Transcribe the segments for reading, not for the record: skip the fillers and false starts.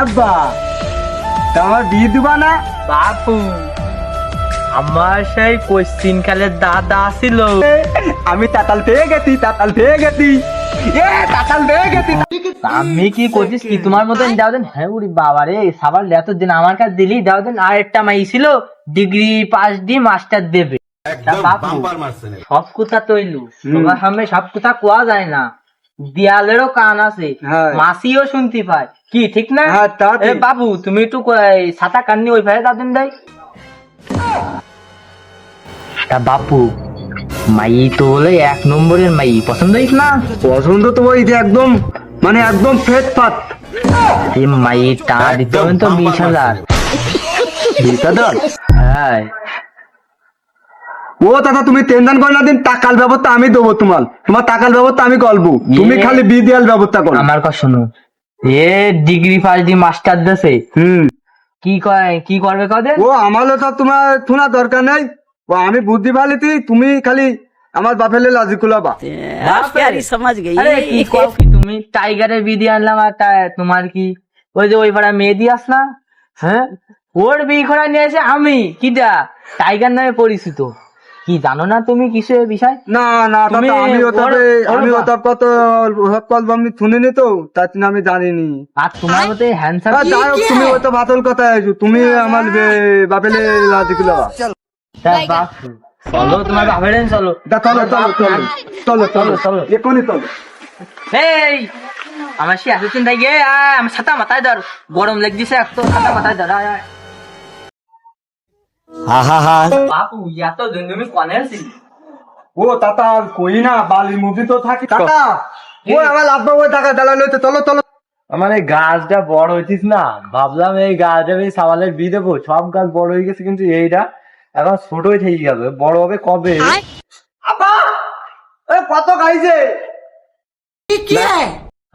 আব্বা তোমার বিয়ে দিবা না? বাপু আমার সেই কোশ্চিন কালের দাদা ছিল। আমি তাতাল পেয়ে গেছি, তাতাল পেয়ে গেছি, তাতাল পেয়ে গেছি। আমি কি করছিস কি তোমার মতন দাও দেন? হ্যাঁ উরি বাবা রে, সাবার এতদিন আমার কাছে দিলি দাও দেন। আর একটা মাই ছিল ডিগ্রি পাস দিয়ে মাস্টার দেবে। তা বাপু সব কথা তৈলু তোমার সামনে সব কথা কোয়া যায় না, দেয়ালেরও কান আছে, হ্যাঁ। মাসিও শুনতে পায়, কি ঠিক না? হ্যাঁ, তা ঠিক। এ বাবু তুমি একটু ছাতা কান্নি ওই ভাই দাও দেন দেয়। তা বাপু মাই তো বলে 1 নম্বরের মাই পছন্দ হইস না? পছন্দ তো ওই যে একদম মানে একদম ফেট ফাট। এই মাই টাকা দিতে হবেন তো 20,000। 20,000? হ্যাঁ ও দাদা তুমি টেনশন করো না, দিন টাকার ব্যবস্থা আমি দেবো, তোমার টাকার ব্যবস্থা আমি করবো, তুমি খালি বিয়ে দেওয়ার ব্যবস্থা করো। আমার কথা শোনো, এ ডিগ্রি পাস দিয়ে মাস্টার দেশে কি করবে কদে? ও আমারও তো তোমার শোনা দরকার নেই, ও আমি বুদ্ধি ভালিতি, তুমি খালি আমার বাপেলে লাজি কুলাবা। समझ गई। আরে কি কও কি তুমি? টাইগারের বিধি আনলাম আর তোমার কি ওই যে ওই পাড়া মেহেদি আস না, হ্যাঁ ওর বিয়ে করা নিয়ে এসে আমি কিটা টাইগার নামে পরিচিত, কি জানো না তুমি কিছু এ বিষয়? না না তুমি দাদা, আমি ওর- ওটা কত আমি শুনিনি তো, তার জন্য আমি জানিনি। আর তোমার মতে হ্যান্ডসাম যাই হোক, তুমি ওই তো ভাতল কথা আছো, তুমি আমার বাপেলে লাজি কুলাবা। বাপু চলো তোমার বাপের চলো। চলো চলো চলো চলো চলো চলো। এখনই চলো। এই আমার সে আসেছেন তাই গে, আমার ছাতা মাথায় ধর, গরম লাগছে এক তো, ছাতা মাথায় ধর। আয়, আয়। বাপু এত দিন তুমি কনে আছিস? ও তাতা কই না, বালি মুভি তো থাকি টাকা, ও আমার লাভ ওই টাকা দালা লইতে, চলো চলো। আমার এই গাছটা বড় হইতিস না, ভাবলাম এই গাছটা এই সাবালের বিয়ে দেবো, সব গাছ বড় হয়ে গেছে কিন্তু এইটা এখন ছোটই থেকে যাবে, বড় হবে কবে? আপা কত খাইছে?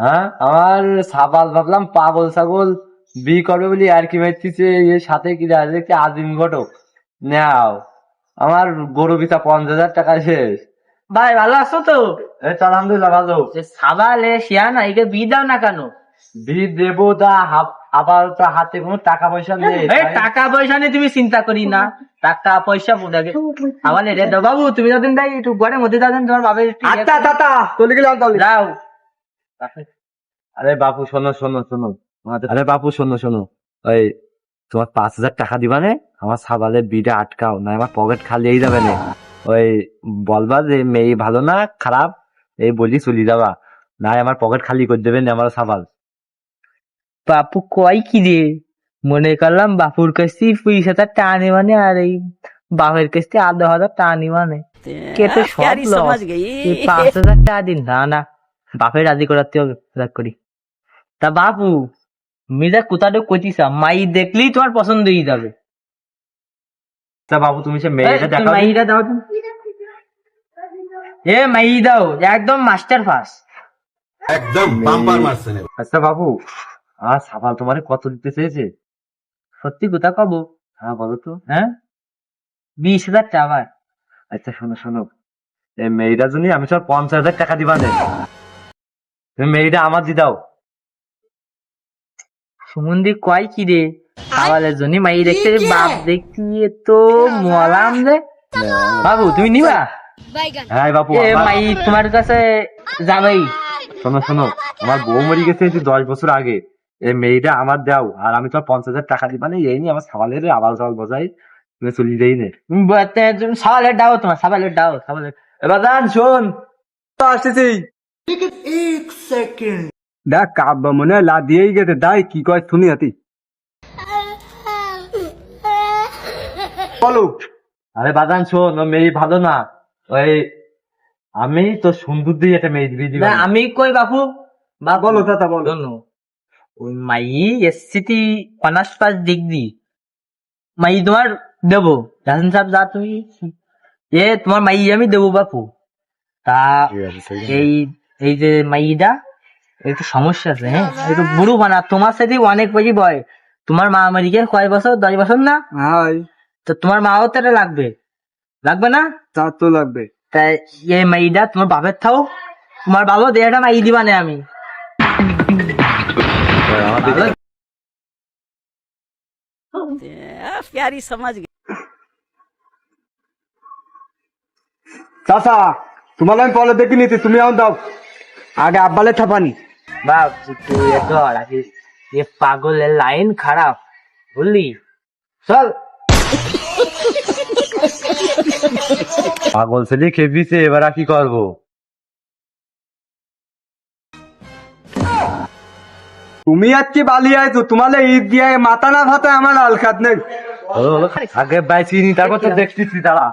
হ্যাঁ আমার সাবাল ভাবলাম পাগল ছাগল বিয়ে করবে বলি আর কি মারতিছে, এর সাথে কি দেখছি আজিম ঘটক নাও আমার গরু পিছা 50,000 টাকা শেষ। ভাই ভালো আছো তো? এই তো আলহামদুলিল্লাহ ভালো। সাবালে শিয়া না একে বিয়ে দাও না কেন? বিয়ে দেবো তা আবার তো হাতে কোনো টাকা পয়সা নেই। এই টাকা পয়সা নিয়ে তুমি চিন্তা করি না, টাকা পয়সা বুঝাগে আমার রে দাও। বাবু তুমি যতদিন তাই একটু ঘরের মধ্যে যাবেন, তোমার বাবার একটু ইয়ে আচ্ছা তাতা চলে গেলাম তাহলে। যাও। আরে বাপু শোনো শোনো শোনো, আরে বাপু শোনো শোনো, ওই তোমার 5,000 টাকা দিবা নে, আমার সাবালের বিটা আটকাও না, আমার পকেট খালি হয়ে যাবে না, ওই বলবা যে মেয়ে ভালো না খারাপ এই বলি চলি যাবা, না আমার পকেট খালি করে দেবেন আমার সাবাল। বাপু কয় কি রে, মনে করলাম বাপুর কাছে 20,000 টাকা মানে আর এই বাপের কাছে 10,000 টাকা মানে কেটে সব समझ गई। 5,000 টাকা দিন। না না বাপের রাজি করাতে হবে, রাগ করি। তা বাপু মিজা কোথাটা কইতিস, মাই দেখলেই তোমার পছন্দ হয়ে যাবে। তা বাবু তুমি সে মেয়েটা দেখাও। মাইটা দাও তো। এ মাই দাও একদম মাস্টার পাস। একদম বাম্পার মারছে না। আচ্ছা বাবু আর সাবাল তোমারে কত দিতে চেয়েছে? সত্যি কথা কব? হ্যাঁ বলো তো। হ্যাঁ 20,000 টাকা। আচ্ছা শোনো শোনো, এই মেয়েটা জন্য আমি সব 50,000 টাকা দিবা নে, তুমি মেয়েটা আমার দি দাও। সুমন্দি কয় কি রে, খাওয়ালের জন্য মাই দেখতে বাপ দেখছি তো মলাম রে। বাবু তুমি নিবা? হ্যাঁ বাপু এ মাই তোমার কাছে যাবেই। শোনো শোনো, আমার বউ মরে গেছে 10 বছর আগে, এই মেয়েটা আমার দাও আর আমি তো 50,000 টাকা দিবা না, এই নিয়ে আমার সাবালের আবাল সাবাল বজাই তুমি চলি যাই নে। সাবালের ডাও, তোমার সাবালের ডাও, সাবালের। এবার দান শোন, তো আসতেছি। দেখ কাব্বা মনে হয় লা দিয়েই গেছে, দাই কি কয় শুনি হাতি বলো। আরে বাদান শোন, ও মেয়ে ভালো না, ওই আমি তো সুন্দর দিয়ে একটা মেয়ে দিয়ে দিবা। না, আমি কই বাপু বলো দাদা বলো। শোনো, ওই মাই এসসিটি অনার্স পাস ডিগ্রি মাই তোমার দেবো, রাজন সাহেব যা তুমি এ তোমার মাই আমি দেবো বাপু। তা এই এই যে মাইটা একটু সমস্যা আছে, হ্যাঁ একটু বুড়ো বানা, তোমার সাথে অনেক বেশি বয়, তোমার মা মারিকে কয় বছর, 10 বছর না? হাই তো তোমার মাও তো এটা লাগবে, লাগবে না? তা তো লাগবে। তাই এই মাইটা তোমার বাপের থাও, তোমার বাবা দেড়টা মাই দিবা না আমি। प्यारी समझ गई চাচা তোমার আমি পরে দেখি নিতে, তুমি এখন দাও আগে আব্বালে থাপানি। বাপু তুই এত রাখিস, এ পাগলের লাইন খারাপ বুঝলি, চল। পাগল ছেলে খেপিছে, এবার আর কি করবো? তুমি আজকে বালি আইছো, তোমালে ঈদ দিয়ে মাথা না ভাতে আমার আলখাত নেই। আগে বাইছিনি, তারপর তো দেখতেছি, দাঁড়া।